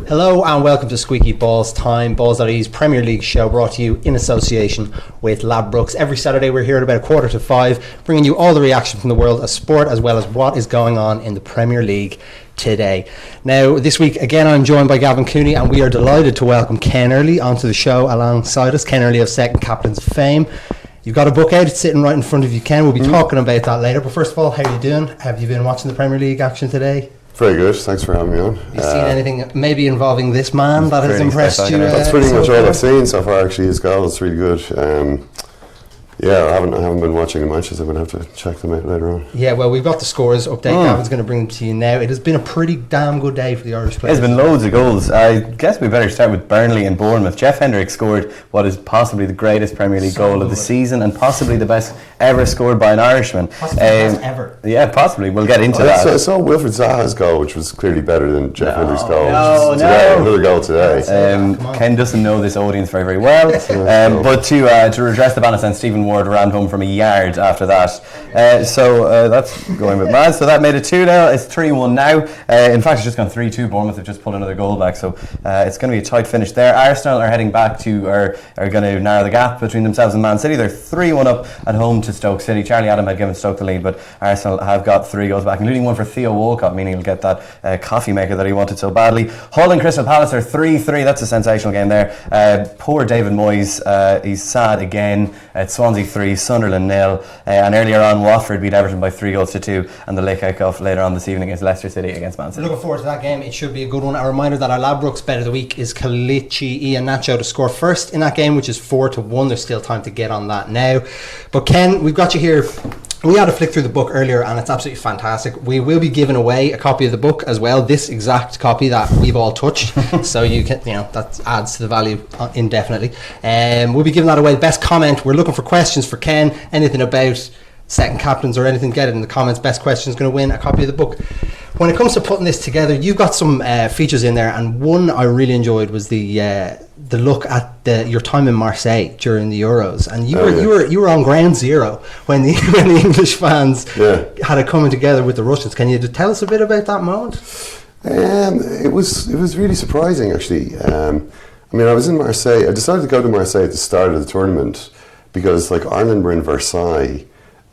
Hello and welcome to Squeaky Balls Time, Balls.ie's Premier League show brought to you in association with Ladbrokes. Every Saturday we're here at about 4:45, bringing you all the reaction from the world of sport as well as what is going on in the Premier League today. Now, this week again I'm joined by Gavin Cooney and we are delighted to welcome Ken Early onto the show alongside us. Ken Early of Second Captains fame. You've got a book out, it's sitting right in front of you, Ken. We'll be talking about that later, but first of all, how are you doing? Have you been watching the Premier League action today? Very good, thanks for having me on. Have you seen anything maybe involving this man that has impressed you? That's pretty much all I've seen so far, actually. His goal is really good. I haven't been watching the matches. I'm going to have to check them out later on. Yeah, well, we've got the scores update. Gavin's going to bring them to you now. It has been a pretty damn good day for the Irish players. There's been loads of goals. I guess we better start with Burnley and Bournemouth. Jeff Hendrick scored what is possibly the greatest Premier League goal of the season and possibly the best ever scored by an Irishman. Possibly the best ever. Yeah, possibly. We'll get into that. I saw Wilfred Zaha's goal, which was clearly better than Jeff Hendrick's goal. Another goal today. Ken doesn't know this audience very, very well. But to redress the balance, and Stephen Ward ran home from a yard after that. So that's going a bit mad. So that made it 2 now. It's 3-1 now. In fact, it's just gone 3-2. Bournemouth have just pulled another goal back. So it's going to be a tight finish there. Arsenal are heading back are going to narrow the gap between themselves and Man City. They're 3-1 up at home to Stoke City. Charlie Adam had given Stoke the lead, but Arsenal have got 3 goals back, including one for Theo Walcott, meaning he'll get that coffee maker that he wanted so badly. Hull and Crystal Palace are 3-3. That's a sensational game there. Poor David Moyes. He's sad again. At Swansea 3, Sunderland 0, and earlier on Watford beat Everton by 3-2, and the late kick-off later on this evening against Leicester City against Man City. Looking forward to that game. It should be a good one. A reminder that our Ladbrokes bet of the week is Kelechi Iheanacho to score first in that game, which is 4-1. There's still time to get on that now. But Ken, we've got you here. We had a flick through the book earlier and it's absolutely fantastic. We will be giving away a copy of the book as well, this exact copy that we've all touched. So you can, that adds to the value indefinitely. We'll be giving that away. Best comment, we're looking for questions for Ken, anything about second captains or anything, get it in the comments. Best question is going to win a copy of the book. When it comes to putting this together, you've got some features in there, and one I really enjoyed was the look at your time in Marseille during the Euros, and you were on ground zero when the English fans had it coming together with the Russians. Can you tell us a bit about that moment? It was really surprising, actually. I was in Marseille. I decided to go to Marseille at the start of the tournament because Ireland were in Versailles,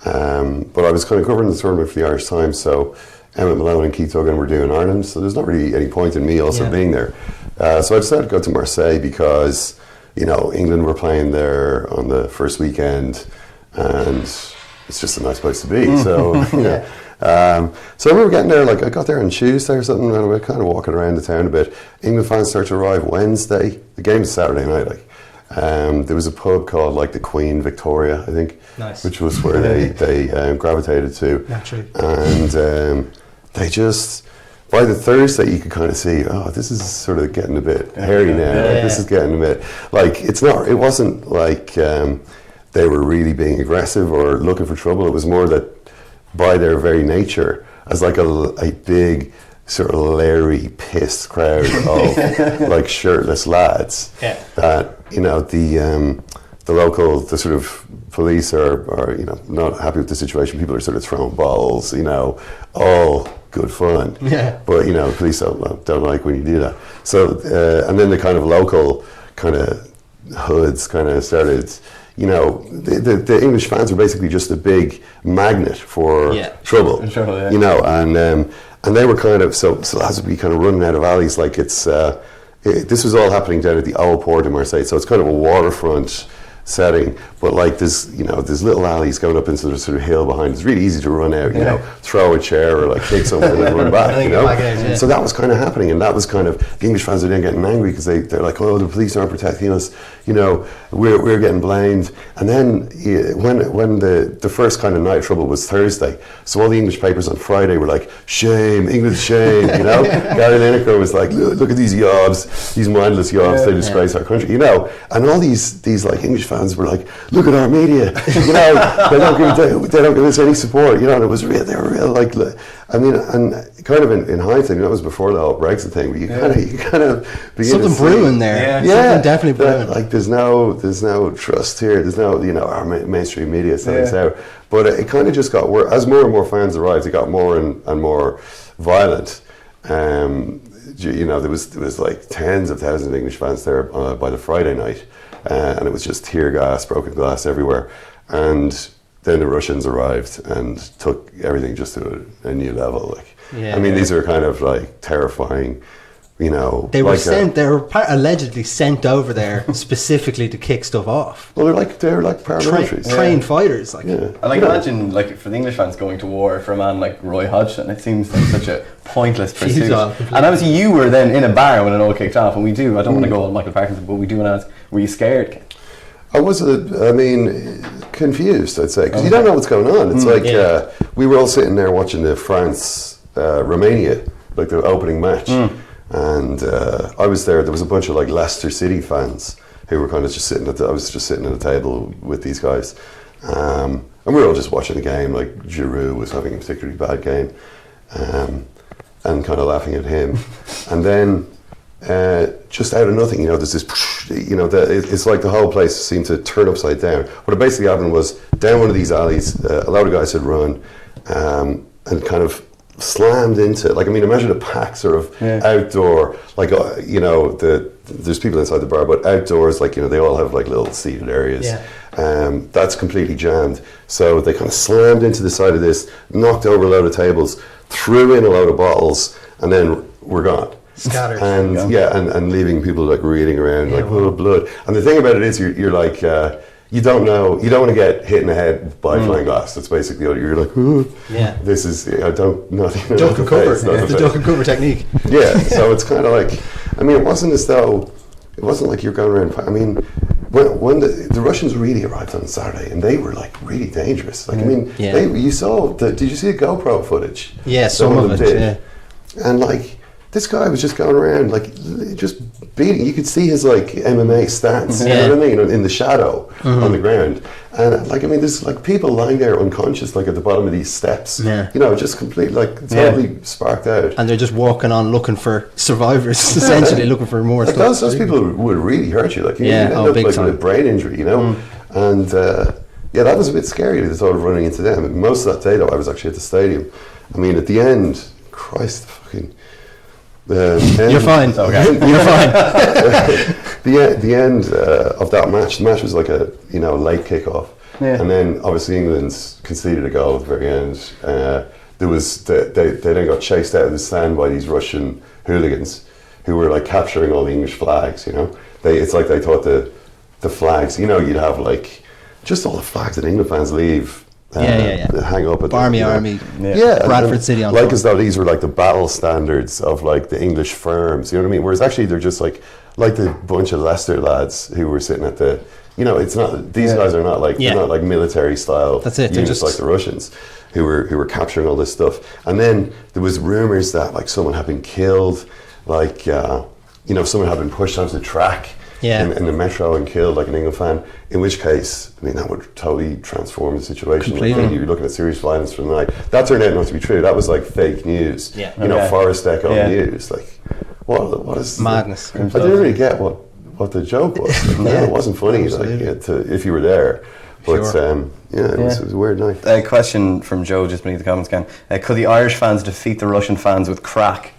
but I was kind of covering the tournament for the Irish Times, so Emmett Malone and Keith Duggan were doing Ireland, so there's not really any point in me also being there. So I decided to go to Marseille because, England were playing there on the first weekend, and it's just a nice place to be. So, so I remember getting there, I got there on Tuesday or something, and we were kind of walking around the town a bit. England fans started to arrive Wednesday. The game was Saturday night, there was a pub called the Queen Victoria, I think, which was where they gravitated to. Naturally. And they just, by the Thursday you could kind of see, this is sort of getting a bit hairy now. This is getting a bit, it wasn't like they were really being aggressive or looking for trouble. It was more that by their very nature, as a big sort of leery, pissed crowd of shirtless lads, that the local, the sort of police are not happy with the situation. People are sort of throwing balls, all good fun. Yeah. But police don't like when you do that. So and then the kind of local kind of hoods kind of started. The English fans were basically just a big magnet for trouble. And they were kind of so lads would be kind of running out of alleys this was all happening down at the Old Port in Marseille, so it's kind of a waterfront setting, but there's there's little alleys going up into the sort of hill behind. It's really easy to run out, throw a chair or kick something and run back, So that was kind of happening, and that was kind of the English fans are then getting angry because they're like, the police aren't protecting us, we're getting blamed. And then when the first kind of night trouble was Thursday, so all the English papers on Friday were like, shame, England, shame, Gary Lineker was like, look at these yobs, these mindless yobs, they disgrace our country, and all these English fans were like, look at our media, they don't give us any support, and it was real. They were real, and kind of in hindsight, that was before the whole Brexit thing, but you kind of begin something brewing there, something definitely brewing. There's no trust here. There's no, our mainstream media selling this out, but it kind of just got worse as more and more fans arrived. It got more and more violent. there was like tens of thousands of English fans there by the Friday night, and it was just tear gas, broken glass everywhere, and then the Russians arrived and took everything just to a new level. Like, I mean, these are kind of like terrifying. They were they were allegedly sent over there specifically to kick stuff off. Well, they're like paramilitaries, trained fighters. Like, and imagine like for the English fans going to war for a man like Roy Hodgson. It seems like such a pointless pursuit. And obviously, you were then in a bar when it all kicked off. And I don't want to go on Michael Parkinson, but we do want to ask: were you scared? I was, confused. I'd say because you don't know what's going on. It's we were all sitting there watching the France Romania, like the opening match. And I was there. There was a bunch of like Leicester City fans who were kind of just sitting I was just sitting at a table with these guys, and we were all just watching the game. Like Giroud was having a particularly bad game, and kind of laughing at him. And then just out of nothing, there's this, it's like the whole place seemed to turn upside down. What had basically happened was down one of these alleys, a lot of guys had run, and kind of slammed into it. Like, I mean, imagine a packed sort of outdoor, like, there's people inside the bar, but outdoors, like, they all have like little seated areas. That's completely jammed. So they kind of slammed into the side of this, knocked over a load of tables, threw in a load of bottles, and then we're gone. Scattered. And and leaving people like reeling around like blood. And the thing about it is you're like, you don't want to get hit in the head by flying glass. That's basically what you're like. This is nothing. Duck and cover. It's the duck and cover technique. Yeah. So it's kind of like, I mean, it wasn't like you're going around. I mean, when the Russians really arrived on Saturday, and they were like really dangerous. Like, I mean, you saw did you see the GoPro footage? Yeah, some of it did. Yeah. And like, this guy was just going around, like, just beating. You could see his, like, MMA stance, you know what I mean, in the shadow on the ground. And, like, I mean, there's, like, people lying there unconscious, like, at the bottom of these steps. Just completely, like, totally sparked out. And they're just walking on looking for survivors, essentially, looking for more like stuff. Those people would really hurt you. Like, you end up, like, with a brain injury, And, that was a bit scary, the thought of running into them. And most of that day, though, I was actually at the stadium. I mean, at the end, Christ, fucking... You're fine. Okay. You're fine. The end of that match. The match was like a late kickoff, and then obviously England conceded a goal at the very end. They then got chased out of the stand by these Russian hooligans who were like capturing all the English flags. It's like they thought the flags. You'd have like just all the flags that England fans leave. Hang up at Barmy Army, Bradford City on like top. As though these were like the battle standards of like the English firms, you know what I mean? Whereas actually they're just like the bunch of Leicester lads who were sitting at the, it's not, these guys are not like, they're not like military style. That's it. They're just like the Russians who were capturing all this stuff. And then there was rumors that like someone had been killed, like, someone had been pushed onto the track. In the metro and killed like an England fan, in which case, I mean, that would totally transform the situation. Completely. Like, you're looking at serious violence for the night. That turned out not to be true. That was like fake news. Forest Echo news. Like, what is madness? I didn't really get what the joke was. Like, it wasn't funny. Like, if you were there. But it was a weird night. A question from Joe just beneath the comments can. Could the Irish fans defeat the Russian fans with crack?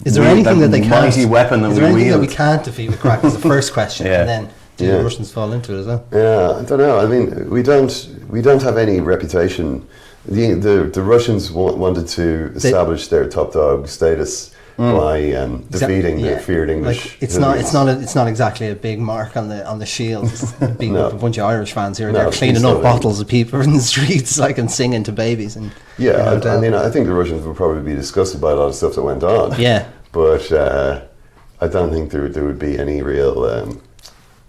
Is there anything that they can't? Mighty weapon that is there anything that we can't defeat with crack? Is the first question, and then do the Russians fall into it as well? Yeah, I don't know. I mean, we don't have any reputation. The Russians wanted to establish their top dog status by defeating the feared English. Like, it's not exactly a big mark on the shield. Being a bunch of Irish fans here, they're cleaning up bottles of people in the streets, like, and singing to babies. And I mean, I think the Russians would probably be disgusted by a lot of stuff that went on. Yeah, but I don't think there would be any real,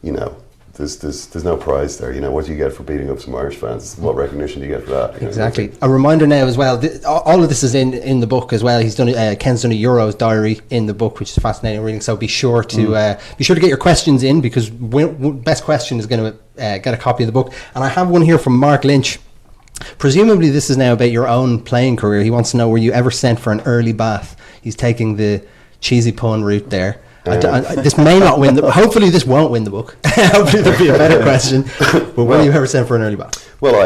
There's no prize there. What do you get for beating up some Irish fans? What recognition do you get for that? Exactly. A reminder now as well. All of this is in the book as well. He's done Ken's done a Euros diary in the book, which is fascinating reading. So be sure to get your questions in, because best question is going to get a copy of the book. And I have one here from Mark Lynch. Presumably this is now about your own playing career. He wants to know, were you ever sent for an early bath? He's taking the cheesy pun route there. This may not win. Hopefully, this won't win the book. Hopefully, there'll be a better question. But were you ever sent for an early bath? Well,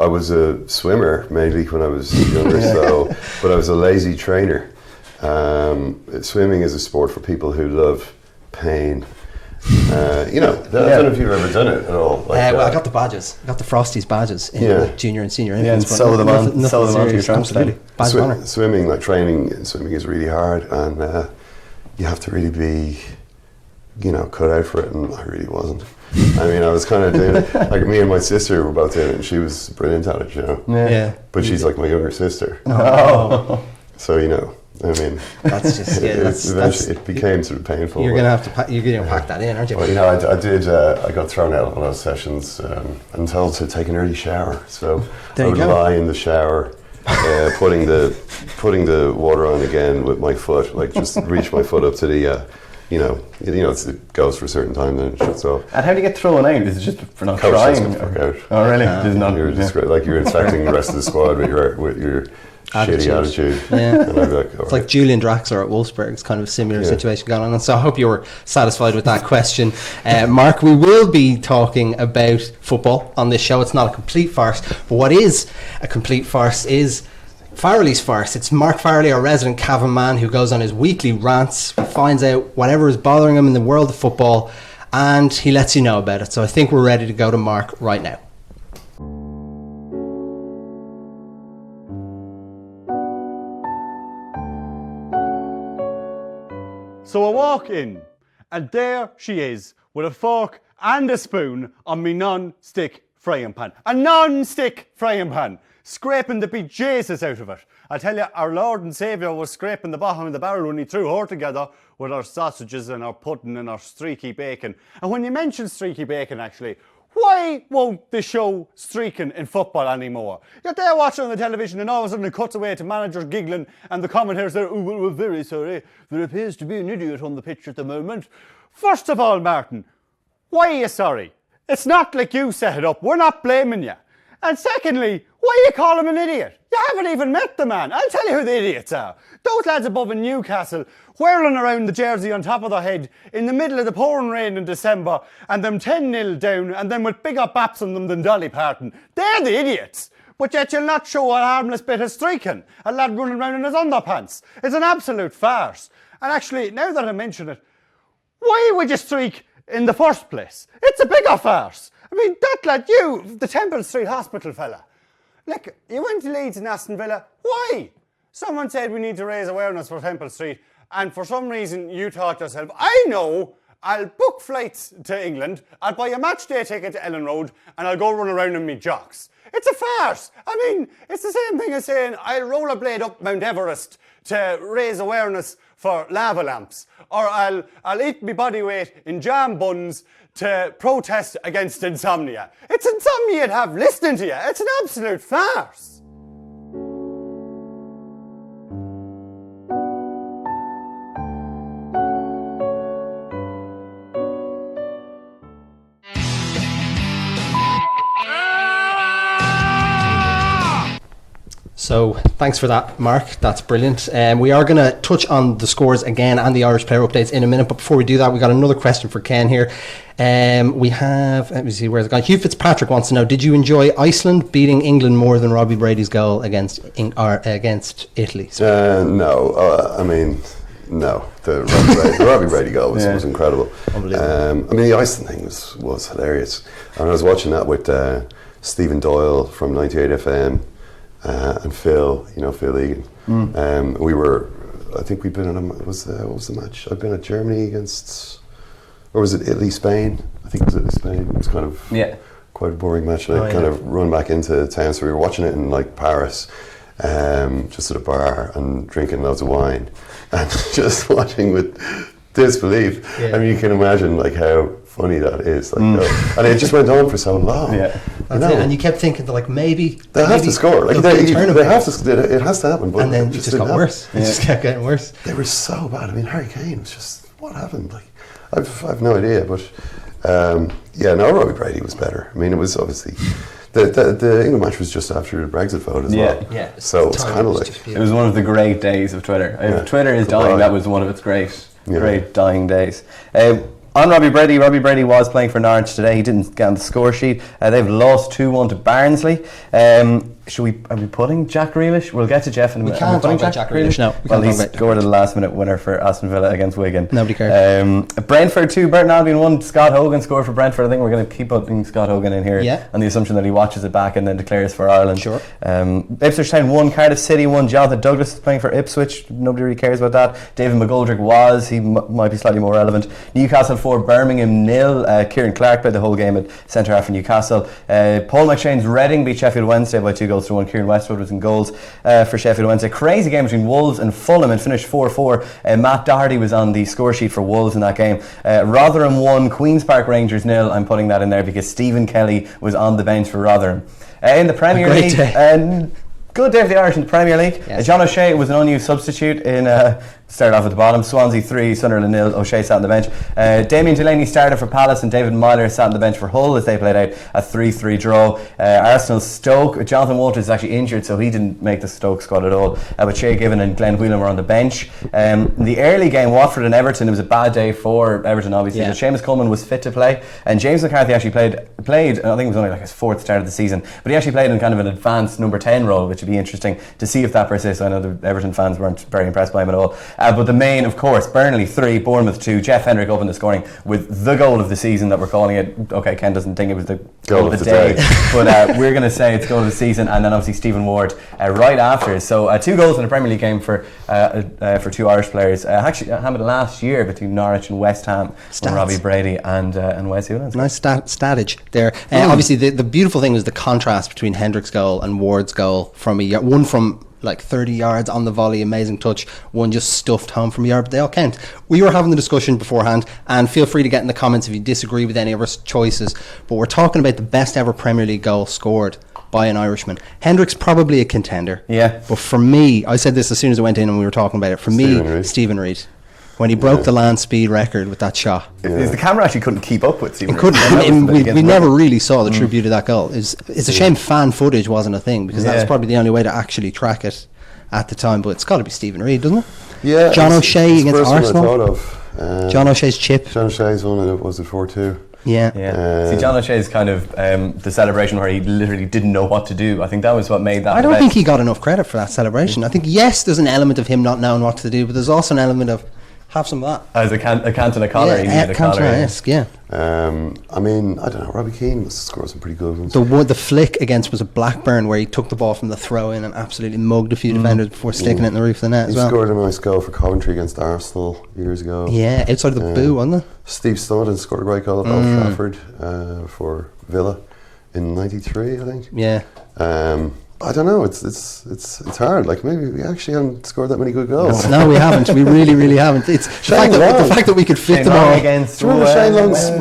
I was a swimmer mainly when I was younger, but I was a lazy trainer. Swimming is a sport for people who love pain. I don't know if you've ever done it at all. Well, I got the badges. I got the Frosties badges in like junior and senior and so them on to your trunks. Swimming, like training in swimming is really hard, and you have to really be, cut out for it, and I really wasn't. I mean, I was kind of doing it, like me and my sister were both doing it, and she was brilliant at it, Yeah. But she's like my younger sister. Oh. So, I mean, that's just it became sort of painful. You're gonna have to pack that in, aren't you? Well, I did. I got thrown out on those sessions and told to take an early shower. So I would lie in the shower, putting the water on again with my foot, like just reach my foot up to the. It goes for a certain time, then it shuts off. And how do you get thrown out? Is it just for not Coach trying? Fuck out. Oh, really? You're just like you're inspecting the rest of the squad with your shitty attitude. Yeah. And I'd be like, it's like Julian Draxler at Wolfsburg. It's kind of a similar situation going on. And so I hope you were satisfied with that question. Mark, we will be talking about football on this show. It's not a complete farce. But what is a complete farce is Farrelly's farce. It's Mark Farrelly, our resident Cavan man, who goes on his weekly rants, finds out whatever is bothering him in the world of football, and he lets you know about it. So I think we're ready to go to Mark right now. So I walk in, and there she is, with a fork and a spoon on me non-stick frying pan. A non-stick frying pan, scraping the bejesus out of it. I tell you, our Lord and Saviour was scraping the bottom of the barrel when he threw her together with our sausages and our pudding and our streaky bacon. And when you mention streaky bacon, actually, why won't they show streaking in football anymore? You're there watching on the television and all of a sudden it cuts away to managers giggling and the commentators are, oh, well, we're very sorry. There appears to be an idiot on the pitch at the moment. First of all, Martin, why are you sorry? It's not like you set it up. We're not blaming you. And secondly, why you call him an idiot? You haven't even met the man. I'll tell you who the idiots are. Those lads above in Newcastle, whirling around the jersey on top of their head in the middle of the pouring rain in December, and them 10-0 down, and then with bigger baps on them than Dolly Parton. They're the idiots. But yet you'll not show a harmless bit of streaking. A lad running around in his underpants. It's an absolute farce. And actually, now that I mention it, why would you streak in the first place? It's a bigger farce. I mean, that lad, the Temple Street Hospital fella. Like, you went to Leeds and Aston Villa. Why? Someone said we need to raise awareness for Temple Street, and for some reason you thought to yourself, I know, I'll book flights to England, I'll buy a match day ticket to Ellen Road, and I'll go run around in me jocks. It's a farce. I mean, it's the same thing as saying I'll rollerblade up Mount Everest to raise awareness for lava lamps, or I'll eat my body weight in jam buns to protest against insomnia. It's insomnia you'd have listening to you. It's an absolute farce. So thanks for that, Mark. That's brilliant. We are going to touch on the scores again and the Irish player updates in a minute. But before we do that, we got another question for Ken here. We have, let me see, where's it gone? Hugh Fitzpatrick wants to know, did you enjoy Iceland beating England more than Robbie Brady's goal against Italy? No. I mean, no. The Robbie Brady goal was incredible. Unbelievable. I mean, the Iceland thing was hilarious. And I was watching that with Stephen Doyle from 98 FM. And Phil Egan. I think we'd been on what was the match? I'd been at Germany against, or was it Italy, Spain? I think it was Italy, Spain. It was kind of quite a boring match, and I'd kind of run back into town. So we were watching it in like Paris, just at a bar and drinking loads of wine, and just watching with disbelief. I mean, you can imagine like how funny that is, like, and it just went on for so long. That's it. And you kept thinking that like maybe they have to score, like they have to. It has to happen, but and then it just got worse. It just kept getting worse. They were so bad. I mean, Harry Kane was just, what happened? Like, I've no idea, but Robbie Brady was better. I mean, it was obviously the England match was just after the Brexit vote as well. So it's kind of like it was one of the great days of Twitter. If Twitter is dying, that was one of its great dying days. On Robbie Brady was playing for Norwich today. He didn't get on the score sheet. They've lost 2-1 to Barnsley. Are we putting Jack Grealish? We'll get to Jeff in a minute. We can't talk about Jack Grealish, no. Well, he scored a last-minute winner for Aston Villa against Wigan. Nobody cares. Brentford 2, Burton Albion 1. Scott Hogan scored for Brentford. I think we're going to keep putting Scott Hogan in here on the assumption that he watches it back and then declares for Ireland. Sure. Ipswich Town 1, Cardiff City 1. Jonathan Douglas is playing for Ipswich. Nobody really cares about that. David McGoldrick was. He might be slightly more relevant. Newcastle 4, Birmingham 0. Kieran Clark played the whole game at centre-half for Newcastle. Paul McShane's Reading beat Sheffield Wednesday by 2-1. Kieran Westwood was in goals for Sheffield Wednesday. Crazy game between Wolves and Fulham and finished 4-4. Matt Doherty was on the score sheet for Wolves in that game. Rotherham 1, Queen's Park Rangers 0. I'm putting that in there because Stephen Kelly was on the bench for Rotherham. In the Premier League, good day for the Irish in the Premier League. Yes. John O'Shea was an unused substitute in started off at the bottom. Swansea 3, Sunderland 0. O'Shea sat on the bench. Damien Delaney started for Palace and David Myler sat on the bench for Hull as they played out a 3-3 draw. Arsenal Stoke. Jonathan Walters is actually injured, so he didn't make the Stoke squad at all. But Shea Given and Glenn Whelan were on the bench. In the early game, Watford and Everton, it was a bad day for Everton, obviously. But Seamus Coleman was fit to play, and James McCarthy actually played. I think it was only like his 4th start of the season, but he actually played in kind of an advanced number 10 role, which would be interesting to see if that persists. I know the Everton fans weren't very impressed by him at all. But the main, of course, Burnley 3, Bournemouth 2. Jeff Hendrick opened the scoring with the goal of the season that we're calling it. Okay, Ken doesn't think it was the goal of the day, but we're going to say it's goal of the season. And then obviously Stephen Ward right after. So 2 goals in a Premier League game for 2 Irish players. Actually, it happened last year between Norwich and West Ham. Robbie Brady and Wes Hewlins. Nice statage there. Obviously, the beautiful thing was the contrast between Hendrick's goal and Ward's goal from one from like 30 yards on the volley, amazing touch, one just stuffed home from a yard, but they all count. We were having the discussion beforehand, and feel free to get in the comments if you disagree with any of our choices, but we're talking about the best ever Premier League goal scored by an Irishman. Hendrick's probably a contender, but for me, I said this as soon as I went in and we were talking about it, for me, Stephen Reid. When he broke the land speed record with that shot. The camera actually couldn't keep up with Stephen. It couldn't. We never really saw the true beauty of that goal. It's a shame fan footage wasn't a thing, because that's probably the only way to actually track it at the time. But it's got to be Stephen Reid, doesn't it? Yeah. John O'Shea against Arsenal. I thought of. John O'Shea's chip. John O'Shea's one, and it was 4-2. Yeah. See, John O'Shea's kind of the celebration where he literally didn't know what to do. I think that was what made that. I don't think he got enough credit for that celebration. I think there's an element of him not knowing what to do, but there's also an element of have some of that. As a Cantona collar, he needed a collar. I mean, I don't know. Robbie Keane must have scored some pretty good ones. The flick against was a Blackburn where he took the ball from the throw in and absolutely mugged a few defenders before sticking it in the roof of the net as well. He scored a nice goal for Coventry against Arsenal years ago. Yeah, outside of the boo, wasn't it? Steve Snodden scored a great goal at Old Trafford for Villa in '93, I think. Yeah. I don't know. It's hard. Like, maybe we actually haven't scored that many good goals. No, we haven't. We really haven't. It's the fact that we could fit them all against. Do you remember Shane Long's West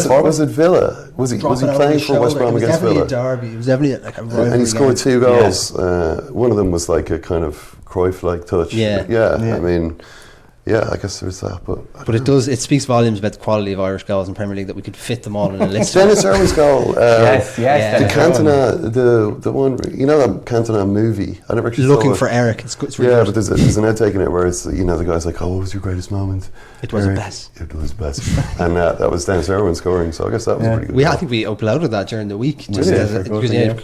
Brom? Was it Villa? Was he playing for West Brom against Villa? It was definitely a derby. It was definitely like a rivalry. And he scored 2 goals. One of them was like a kind of Cruyff-like touch. Yeah. I mean. Yeah, I guess there's that, but it speaks volumes about the quality of Irish goals in Premier League that we could fit them all in a list. Dennis Irwin's goal. Yes. The Cantona, the one, you know that Cantona movie. I never actually Looking saw for it. Eric. It's really yeah, good. but there's an outtake in it where it's, you know, the guy's like, "Oh, what was your greatest moment?" It was the best. It was the best, and that was Dennis Irwin scoring. So I guess that was pretty good. I think we uploaded that during the week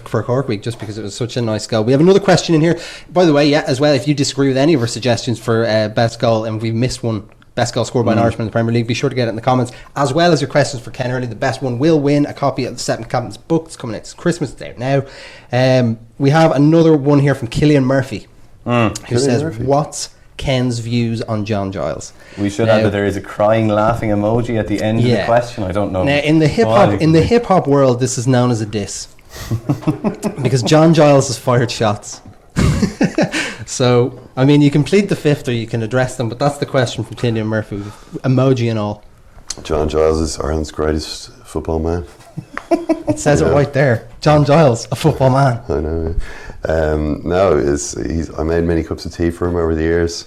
for Cork Week, just because it was such a nice goal. We have another question in here, by the way. As well, if you disagree with any of our suggestions for best goal, and we missed one. Best goal scored by an Irishman in the Premier League. Be sure to get it in the comments, as well as your questions for Ken Hurley. The best one will win a copy of the Second Captain's book. It's coming out. It's Christmas Day now. We have another one here from Killian Murphy, who says, "What's Ken's views on John Giles?" We should add that there is a crying, laughing emoji at the end of the question. I don't know. Now, in the hip hop world, this is known as a diss because John Giles has fired shots. So, I mean, you can plead the fifth or you can address them, but that's the question from Killian Murphy, emoji and all. John Giles is Ireland's greatest football man. It says it right there. John Giles, a football man. I know. I made many cups of tea for him over the years,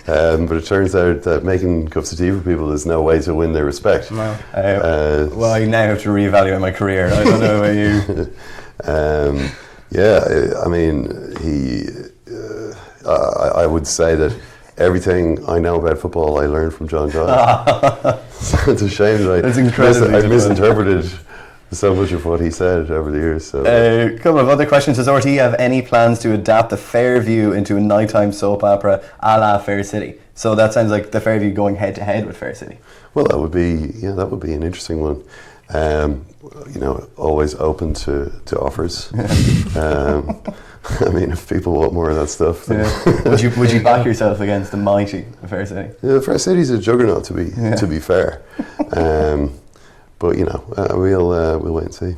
but it turns out that making cups of tea for people is no way to win their respect. No. Well, I now have to reevaluate my career. I don't know about you. I mean, I would say that everything I know about football I learned from John Giles. So it's a shame that I misinterpreted so much of what he said over the years. So. A couple of other questions. Does RTE have any plans to adapt the Fairview into a nighttime soap opera a la Fair City? So that sounds like the Fairview going head to head with Fair City. Well, that would be an interesting one. Always open to offers. I mean, if people want more of that stuff, then would you back yourself against the mighty Fair City? Yeah, Fair City's a juggernaut to be fair. But we'll wait and see.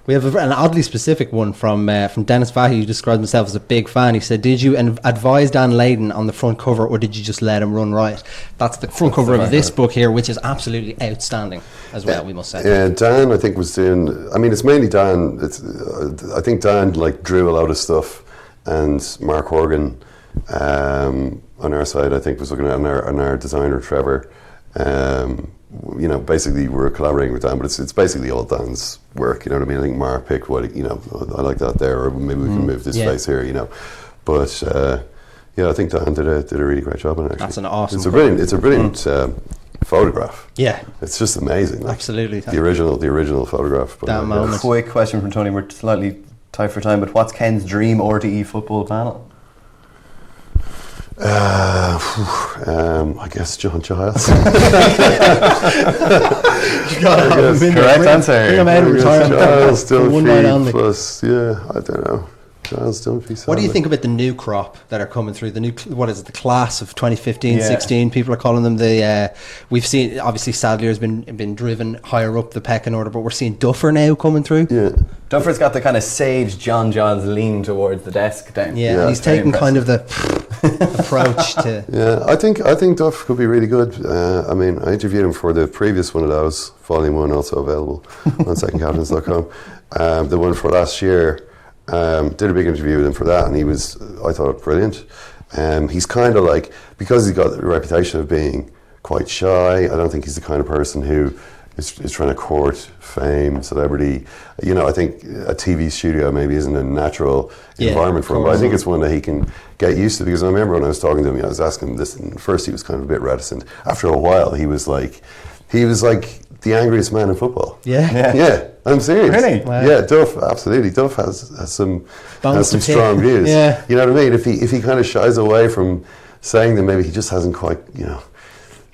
We have an oddly specific one from Dennis Vahy, who described himself as a big fan. He said, "Did you advise Dan Layden on the front cover, or did you just let him run riot?" That's the front cover of this book here, which is absolutely outstanding as well. We must say. Yeah, Dan, I think, was doing. I mean, it's mainly Dan. I think Dan drew a lot of stuff, and Mark Horgan on our side, I think, was looking at on our designer Trevor. Basically we're collaborating with Dan, but it's basically all Dan's work. You know what I mean? I think Mark picked what I like that there, or maybe we can move this face here. But I think Dan did a really great job on it. Actually, that's an awesome. It's a brilliant photograph. Yeah, it's just amazing. Absolutely, the original photograph. But that moment. Quick question from Tony. We're slightly tight for time, but what's Ken's dream RTE football panel? I guess John Giles. Correct answer. Bring him out of retirement. Giles Dunphy plus, I don't know. Giles Dunphy. What do you think about the new crop that are coming through? The new, the class of 2015-16? People are calling them the. We've seen, obviously, Sadlier has been driven higher up the pecking order, but we're seeing Duffer now coming through. Yeah. Duffer's got the kind of sage John Giles lean towards the desk down. Yeah, and he's taking kind of the approach to. Yeah, I think Duff could be really good. I mean, I interviewed him for the previous one of those, Volume 1, also available on secondcaptains.com. The one for last year, did a big interview with him for that, and he was, I thought, brilliant. He's kind of because he's got the reputation of being quite shy, I don't think he's the kind of person who is trying to court fame, celebrity. I think a TV studio maybe isn't a natural environment for him, but I think it's one that he can get used to, because I remember when I was talking to him, I was asking him this, and at first he was kind of a bit reticent. After a while, he was like the angriest man in football. Yeah, I'm serious. Really? Wow. Yeah, Duff, absolutely. Duff has some strong views. Yeah. You know what I mean? If he kind of shies away from saying them, maybe he just hasn't quite,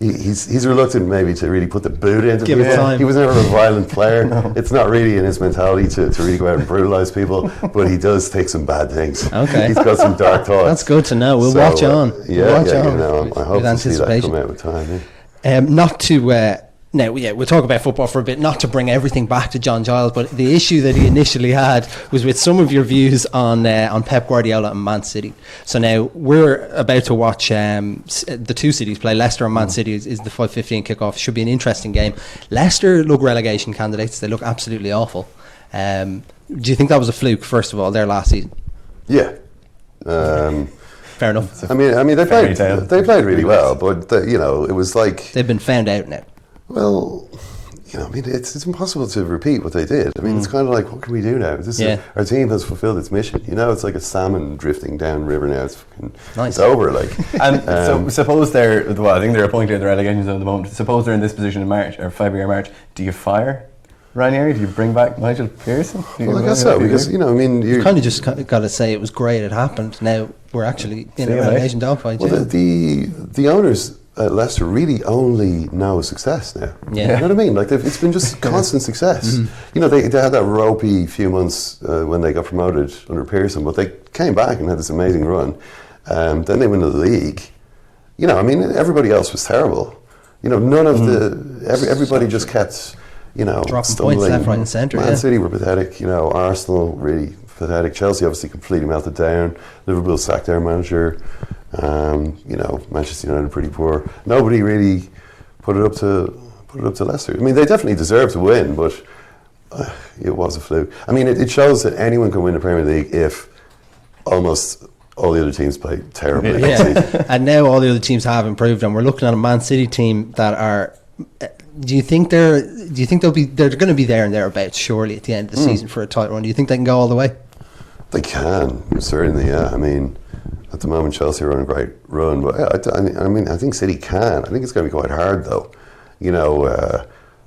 He's reluctant maybe to really put the boot into Give people. it time. He was never a violent player. No. It's not really in his mentality to really go out and brutalise people, but he does take some bad things. Okay. He's got some dark thoughts. That's good to know. We'll watch on. I hope to see that come out with time. Yeah. Not to... Now, we'll talk about football for a bit, not to bring everything back to John Giles, but the issue that he initially had was with some of your views on Pep Guardiola and Man City. So now we're about to watch the two cities play. Leicester and Man City is the 5:15 kickoff. Should be an interesting game. Leicester look relegation candidates. They look absolutely awful. Do you think that was a fluke, first of all, their last season? Yeah. Fair enough. I mean, they played really well, but it was like they've been found out now. Well, it's impossible to repeat what they did. I mean, it's kind of like, what can we do now? Our team has fulfilled its mission. It's like a salmon drifting down river now. It's over. And so suppose I think they're appointed in the relegation zone at the moment. Suppose they're in this position in March or February or March. Do you fire Ranieri? Do you bring back Nigel Pearson? Well, I guess so, because you kind of just got to say it was great. It happened. Now we're actually in a relegation dogfight. Well, the owners at Leicester really only know success now. Yeah. You know what I mean? It's been just constant success. Mm-hmm. They had that ropey few months when they got promoted under Pearson, but they came back and had this amazing run. Then they win the league. Everybody else was terrible. None of everybody just kept, dropping stumbling. Points left, right, and centre. Man City were pathetic. Arsenal really pathetic. Chelsea obviously completely melted down. Liverpool sacked their manager. Manchester United pretty poor. Nobody really put it up to Leicester. I mean, they definitely deserved to win, but it was a fluke. I mean, it shows that anyone can win the Premier League if almost all the other teams play terribly. Yeah. And now all the other teams have improved, and we're looking at a Man City team that are. Do you think they're going to be there and thereabouts surely at the end of the season for a title run? Do you think they can go all the way? They can, certainly. Yeah. I mean, at the moment, Chelsea are on a great run, but I think City can. I think it's going to be quite hard, though.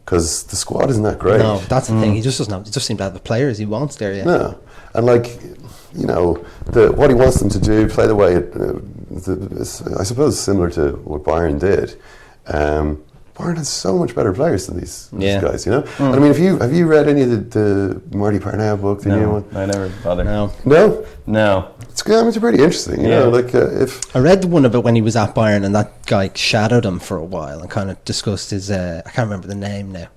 because the squad isn't that great. No, that's the thing. He just doesn't. He just seems to have the players he wants there. Yeah. No, and like, you know, what he wants them to do, play the way I suppose similar to what Bayern did. Bayern has so much better players than these guys, you know. And I mean, have you read any of the Marty Parnell book, the new one? I never bothered. No. It's good. I mean, it's pretty interesting, you know. Like if I read the one about when he was at Bayern and that guy shadowed him for a while and kind of discussed his. I can't remember the name now.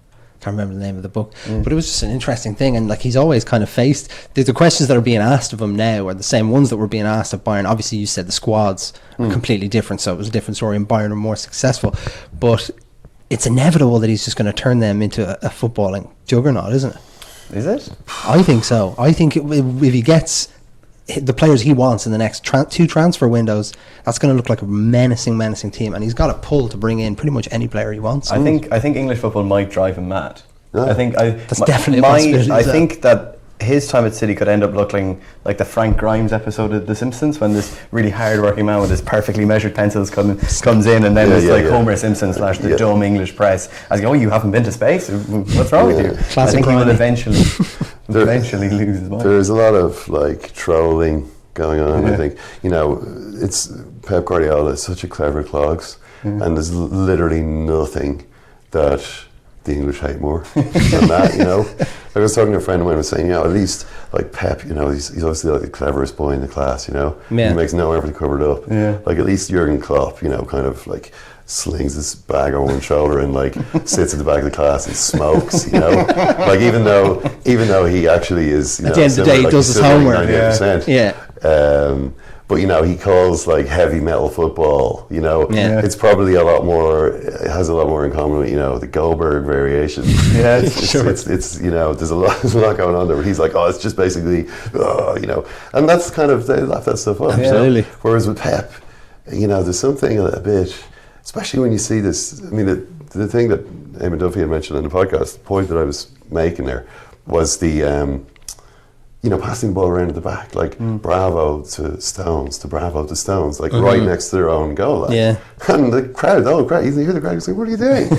Can't remember the name of the book, but it was just an interesting thing. And like, he's always kind of faced the questions that are being asked of him now are the same ones that were being asked of Bayern. Obviously, you said the squads are completely different, so it was a different story, and Bayern are more successful. But it's inevitable that he's just going to turn them into a footballing juggernaut, isn't it? Is it? I think so. I think if he gets the players he wants in the next 2 transfer windows, that's going to look like a menacing team, and he's got a pull to bring in pretty much any player he wants. I think English football might drive him mad. Yeah. That's definitely a possibility. I think that his time at City could end up looking like the Frank Grimes episode of The Simpsons, when this really hard-working man with his perfectly measured pencils comes in, and then it's Homer Simpson / the dumb English press as you go, you haven't been to space? What's wrong with you? Classic I think he will Grimy. eventually lose his mind. there's a lot of like trolling going on. I think, you know, it's Pep Guardiola is such a clever clogs, and there's literally nothing that the English hate more than that, you know. Like, I was talking to a friend of mine who was saying, you know, at least like Pep, you know, he's obviously like the cleverest boy in the class, you know. Yeah. He makes no effort to cover it up. Yeah. Like, at least Jurgen Klopp, you know, kind of like slings his bag over one shoulder and like sits at the back of the class and smokes, you know. Like, even though he actually is, you know, at the end of the day, he does his homework. 98%. Yeah. But, you know, he calls like heavy metal football, you know. Yeah. It's probably it has a lot more in common with, you know, the Goldberg variation. Yeah, it's you know, there's a lot going on there, but he's like, it's just basically, you know. And that's kind of, they laugh that stuff up. Absolutely. You know? Whereas with Pep, you know, there's something a bit, especially when you see this, I mean, the thing that Eamon Duffy had mentioned in the podcast, the point that I was making there was the, you know, passing the ball around at the back, like Bravo to Stones, like right next to their own goal line. Yeah. And the crowd, you hear the crowd saying, what are you doing?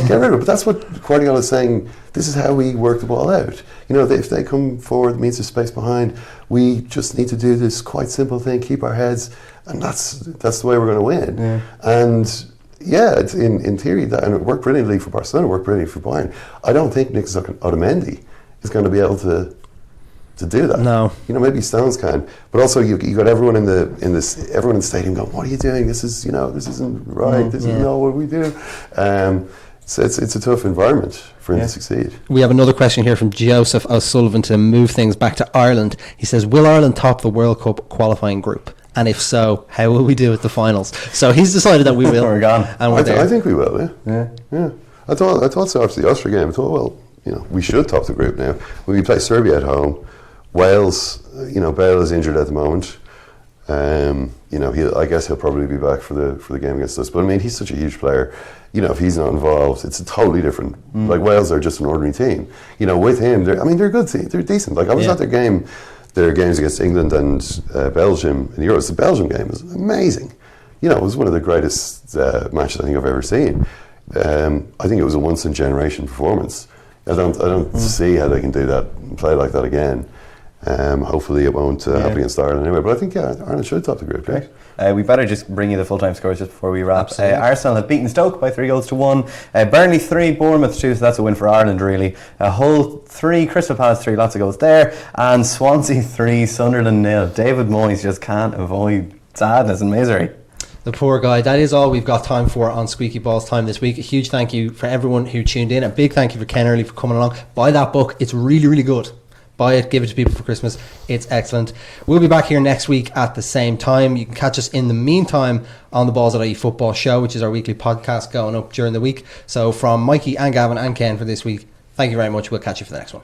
Get rid of it. But that's what Guardiola is saying, this is how we work the ball out. You know, if they come forward, it means there's space behind. We just need to do this quite simple thing, keep our heads, and that's the way we're going to win. Yeah. And yeah, it's in theory, and it worked brilliantly for Barcelona, it worked brilliantly for Bayern. I don't think Nicolas Otamendi is going to be able to do that. No, you know, maybe Stones can, but also you got everyone in the stadium going, "What are you doing? This is, you know, this isn't right. This is not what we do." So it's a tough environment for him to succeed. We have another question here from Joseph O'Sullivan to move things back to Ireland. He says, "Will Ireland top the World Cup qualifying group? And if so, how will we do at the finals?" So he's decided that we will. We're gone. And we're there. I think we will. Yeah. I thought so after the Austria game. I thought, well, you know, we should top the group now. When we play Serbia at home. Wales, you know, Bale is injured at the moment. You know, I guess he'll probably be back for the game against us. But I mean, he's such a huge player. You know, if he's not involved, it's a totally different. Like, Wales are just an ordinary team. You know, with him, they're a good team. They're decent. Like, I was at their games against England and Belgium in the Euros. The Belgium game was amazing. You know, it was one of the greatest matches I think I've ever seen. I think it was a once in a generation performance. I don't see how they can do that and play like that again. Hopefully it won't happen against Ireland anyway. But I think Ireland should top the group. Right. We better just bring you the full-time scores just before we wrap. Arsenal have beaten Stoke by 3-1. Burnley 3, Bournemouth 2. So that's a win for Ireland, really. Hull 3, Crystal Palace 3. Lots of goals there. And Swansea 3, Sunderland 0. David Moyes just can't avoid sadness and misery. The poor guy. That is all we've got time for on Squeaky Balls Time this week. A huge thank you for everyone who tuned in. A big thank you for Ken Early for coming along. Buy that book. It's really, really good. Buy it, give it to people for Christmas. It's excellent. We'll be back here next week at the same time. You can catch us in the meantime on the Balls.ie football show, which is our weekly podcast going up during the week. So from Mikey and Gavin and Ken for this week, thank you very much. We'll catch you for the next one.